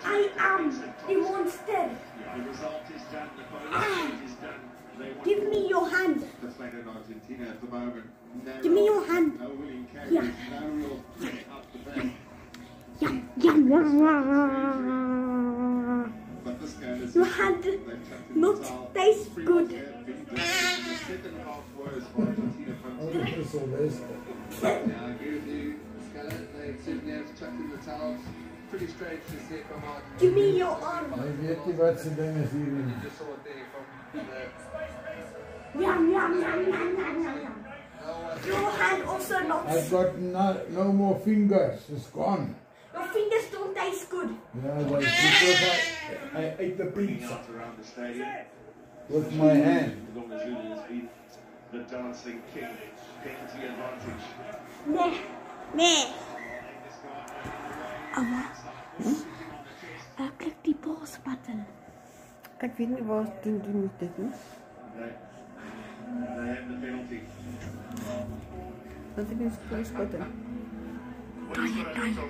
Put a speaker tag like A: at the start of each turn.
A: I am the monster. Give me your hand. Give me your hand. Yeah. Yum, yum, yum, yum. Your hand not taste good. Give me your arm. Yum, yum, yum, yum, yum, yum, yum. Your hand also not.
B: I've got no more fingers. It's gone.
A: Your fingers don't taste good.
B: Yeah, that's because I ate the pizza with my hand.
C: The dancing king, plenty advantage.
A: Nee, nee. Klik die pause button.
D: Ik weet niet waar doen dit niet.
C: They have the penalty.
D: Want ik is close button.
A: Kan je.